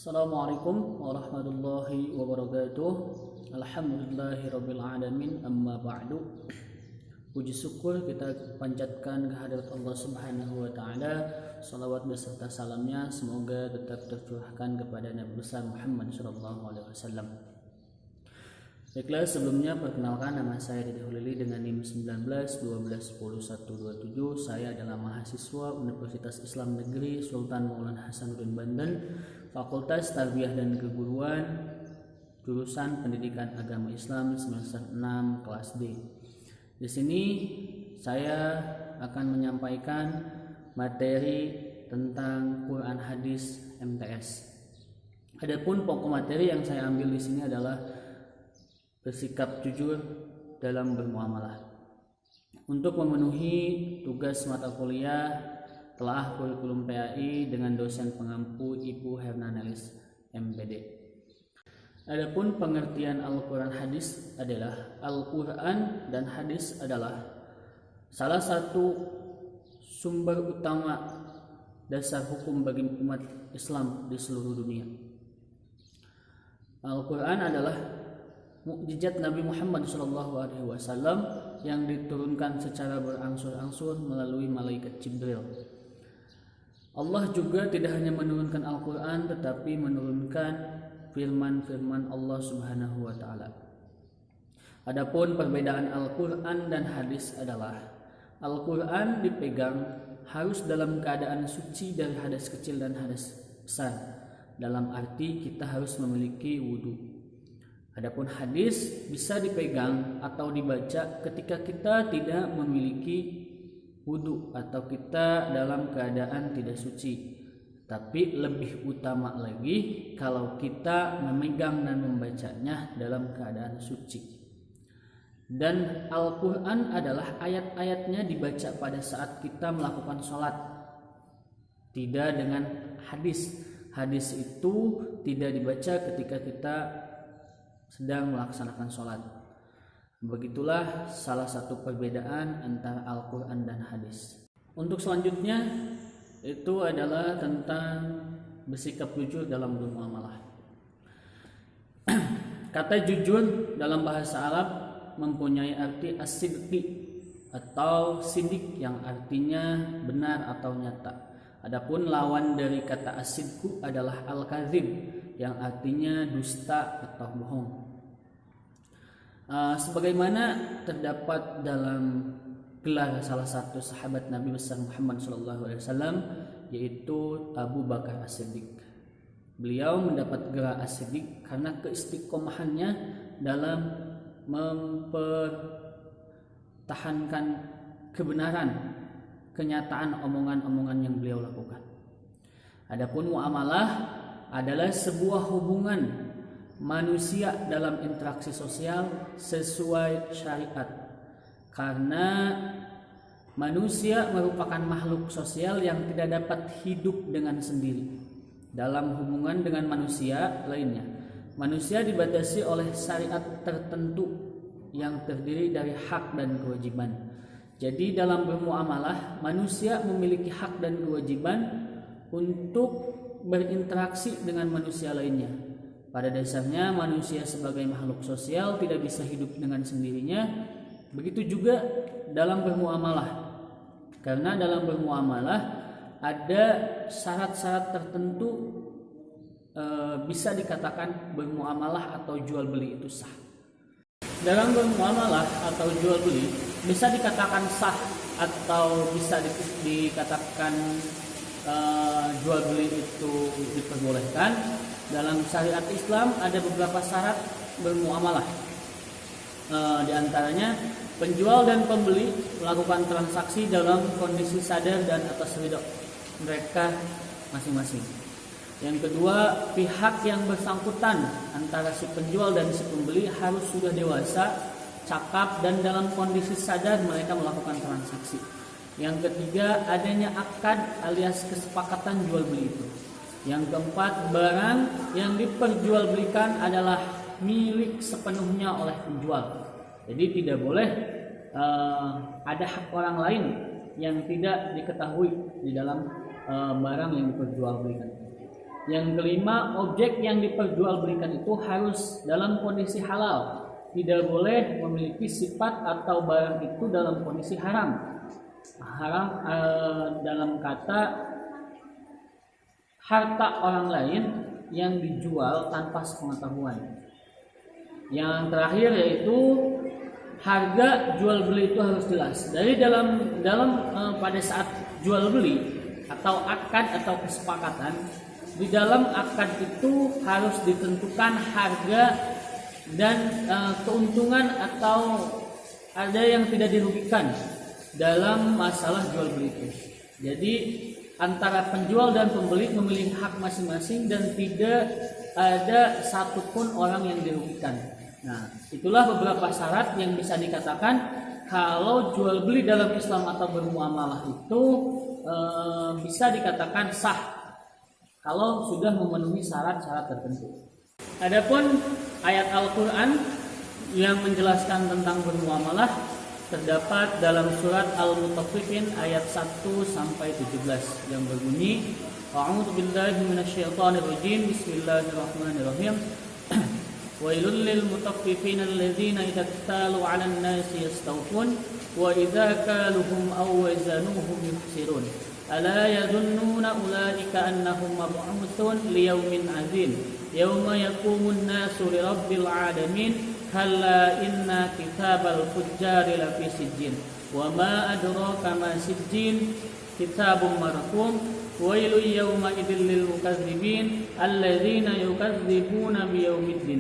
Assalamualaikum warahmatullahi wabarakatuh. Alhamdulillahirabbil alamin, amma ba'du. Puji syukur kita panjatkan kehadirat Allah Subhanahu wa taala. Salawat beserta salamnya semoga tetap tercurahkan kepada Nabi besar Muhammad sallallahu alaihi wasallam. Baiklah, sebelumnya perkenalkan, nama saya Dede Hulili dengan NIM 19 12 10 127. Saya adalah mahasiswa Universitas Islam Negeri Sultan Maulana Hasanuddin Banten, Fakultas Tarbiyah dan Keguruan, jurusan Pendidikan Agama Islam semester 6 kelas D. Di sini saya akan menyampaikan materi tentang Quran Hadis MTS. Adapun pokok materi yang saya ambil di sini adalah bersikap jujur dalam bermuamalah. Untuk memenuhi tugas mata kuliah telah kurikulum PAI dengan dosen pengampu Ibu Hernanelis MPD. Adapun pengertian Al-Quran Hadis adalah Al-Quran dan Hadis adalah salah satu sumber utama dasar hukum bagi umat Islam di seluruh dunia. Al-Quran adalah mukjizat Nabi Muhammad SAW yang diturunkan secara berangsur-angsur melalui malaikat Jibril. Allah juga tidak hanya menurunkan Al-Quran tetapi menurunkan firman-firman Allah Subhanahu wa taala. Adapun perbedaan Al-Quran dan hadis adalah Al-Quran dipegang harus dalam keadaan suci dari hadas kecil dan hadas besar, dalam arti kita harus memiliki wudu. Adapun hadis bisa dipegang atau dibaca ketika kita tidak memiliki wudu atau kita dalam keadaan tidak suci. Tapi lebih utama lagi kalau kita memegang dan membacanya dalam keadaan suci. Dan Al-Quran adalah ayat-ayatnya dibaca pada saat kita melakukan sholat, tidak dengan hadis. Hadis itu tidak dibaca ketika kita sedang melaksanakan sholat. Begitulah salah satu perbedaan antara Al-Quran dan hadis. Untuk selanjutnya itu adalah tentang bersikap jujur dalam bermuamalah. Kata jujur dalam bahasa Arab mempunyai arti as-sidqi atau sidik yang artinya benar atau nyata. Adapun lawan dari kata as-sidqu adalah al-kadzib yang artinya dusta atau bohong. Sebagaimana terdapat dalam gelar salah satu sahabat Nabi besar Muhammad SAW, yaitu Abu Bakar As-Siddiq. Beliau mendapat gelar As-Siddiq karena keistiqomahannya dalam mempertahankan kebenaran, kenyataan omongan-omongan yang beliau lakukan. Adapun muamalah adalah sebuah hubungan manusia dalam interaksi sosial sesuai syariat, karena manusia merupakan makhluk sosial yang tidak dapat hidup dengan sendiri. Dalam hubungan dengan manusia lainnya, manusia dibatasi oleh syariat tertentu yang terdiri dari hak dan kewajiban. Jadi dalam bermuamalah manusia memiliki hak dan kewajiban untuk berinteraksi dengan manusia lainnya. Pada dasarnya manusia sebagai makhluk sosial tidak bisa hidup dengan sendirinya. Begitu juga dalam bermuamalah. Karena dalam bermuamalah ada syarat-syarat tertentu bisa dikatakan bermuamalah atau jual beli itu sah. Dalam bermuamalah atau jual beli bisa dikatakan sah atau bisa dikatakan jual beli itu diperbolehkan. Dalam syariat Islam ada beberapa syarat bermuamalah. Di antaranya penjual dan pembeli melakukan transaksi dalam kondisi sadar dan atas ridho mereka masing-masing. Yang kedua, pihak yang bersangkutan antara si penjual dan si pembeli harus sudah dewasa, cakap dan dalam kondisi sadar mereka melakukan transaksi. Yang ketiga, adanya akad alias kesepakatan jual beli itu. Yang keempat, barang yang diperjualbelikan adalah milik sepenuhnya oleh penjual. Jadi tidak boleh ada hak orang lain yang tidak diketahui di dalam barang yang diperjualbelikan. Yang kelima, objek yang diperjualbelikan itu harus dalam kondisi halal. Tidak boleh memiliki sifat atau barang itu dalam kondisi haram. Haram dalam kata harta orang lain yang dijual tanpa sepengetahuan. Yang terakhir yaitu harga jual beli itu harus jelas. Dari dalam pada saat jual beli atau akad atau kesepakatan, di dalam akad itu harus ditentukan harga dan keuntungan atau ada yang tidak dirugikan dalam masalah jual beli itu. Jadi antara penjual dan pembeli memiliki hak masing-masing dan tidak ada satupun orang yang dirugikan. Nah, itulah beberapa syarat yang bisa dikatakan kalau jual beli dalam Islam atau bermuamalah itu bisa dikatakan sah kalau sudah memenuhi syarat-syarat tertentu. Adapun ayat Al-Qur'an yang menjelaskan tentang bermuamalah terdapat dalam surat Al-Mutaffifin ayat 1 sampai 17 yang berbunyi, A'udzu billahi minasyaitonir rajim. Bismillahirrahmanirrahim. Wailul lil mutaffifin alladzina idza iktalu 'alan nasi yastawfun wa idza kaluhum aw wazanuhum yukhsirun. Ala yadhunnuna ulaika annahum mab'utsun liyaumin 'adzim yauma yaqumun nasu lirabbil 'alamin. Kalla inna kitabal fujjari lafi sijjin wa ma adraka ma sijjin kitabun marqum wailul yawma idzil lil mukazzibin alladzina yukadzibuna biyaumiddin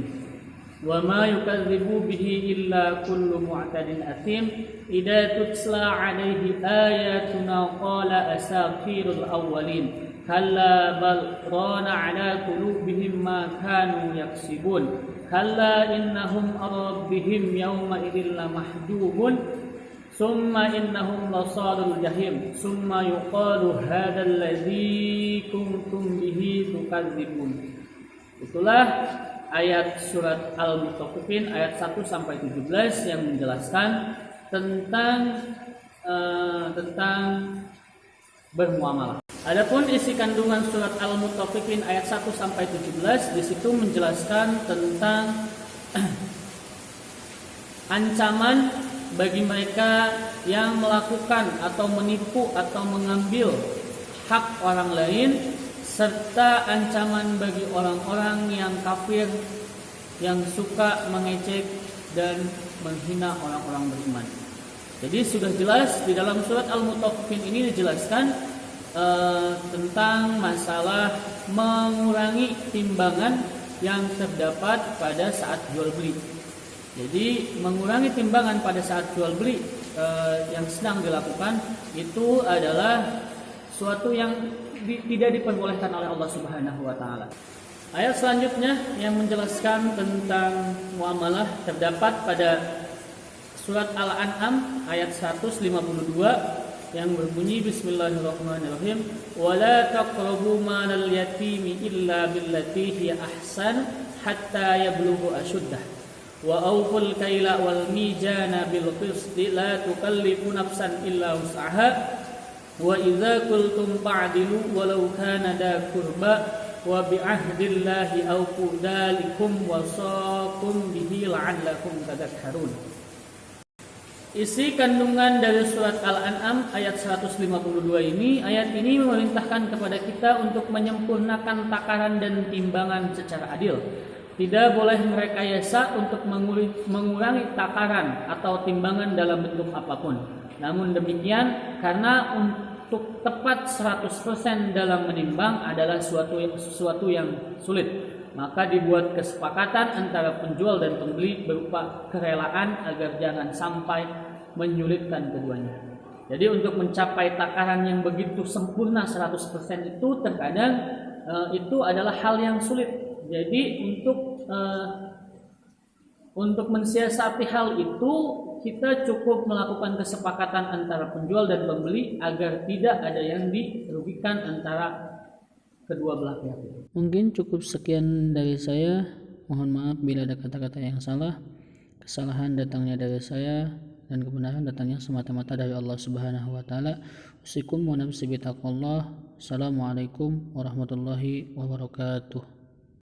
wa ma yukadzibu bihi illa kullu mu'tadin athim idza tutla 'alaihi ayatuna qala asatirul awwalin kalla bal rana 'ala qulubihim ma kanu yaksibun kalla innahum rabbihim yawma idzil lamahjubun summa innahum lasalul jahim summa yuqalu hadzal ladzi kuntum bihi tukadzibun. Itulah ayat surat Al-Mutaffifin ayat 1 sampai 17 yang menjelaskan tentang bermuamalah. Adapun isi kandungan surat Al-Mutaffifin ayat 1 sampai 17 di situ menjelaskan tentang ancaman bagi mereka yang melakukan atau menipu atau mengambil hak orang lain serta ancaman bagi orang-orang yang kafir yang suka mengejek dan menghina orang-orang beriman. Jadi sudah jelas di dalam surat Al-Mutaffifin ini dijelaskan tentang masalah mengurangi timbangan yang terdapat pada saat jual beli. Jadi mengurangi timbangan pada saat jual beli yang sedang dilakukan itu adalah suatu yang tidak diperbolehkan oleh Allah Subhanahu wa taala. Ayat selanjutnya yang menjelaskan tentang muamalah terdapat pada surat Al-An'am ayat 152 yang berbunyi Bismillahirrahmanirrahim wala taqrabu malal yatimi illa billati hiya ahsan hatta yablugha ashuddah wa awful kaila wal mizana bil qisti la tukallifu nafsan illa wus'aha wa idza qultum fa'dilu walau kana dha qurba wa bi ahdillahi awfu dzalikum wasaqum bihi la'allakum tadhakkarun. Isi kandungan dari surat Al-An'am ayat 152 ini, ayat ini memerintahkan kepada kita untuk menyempurnakan takaran dan timbangan secara adil. Tidak boleh merekayasa untuk mengurangi takaran atau timbangan dalam bentuk apapun. Namun demikian, karena untuk tepat 100% dalam menimbang adalah sesuatu yang sulit, maka dibuat kesepakatan antara penjual dan pembeli berupa kerelaan agar jangan sampai menyulitkan keduanya. Jadi untuk mencapai takaran yang begitu sempurna 100% itu terkadang itu adalah hal yang sulit. Jadi untuk mensiasati hal itu kita cukup melakukan kesepakatan antara penjual dan pembeli agar tidak ada yang dirugikan antara kedua belah pihak. Mungkin cukup sekian dari saya. Mohon maaf bila ada kata-kata yang salah. Kesalahan datangnya dari saya dan kebenaran datangnya semata-mata dari Allah Subhanahu wa taala. Usikum wa nafsi bitaqwallah. Assalamualaikum warahmatullahi wabarakatuh.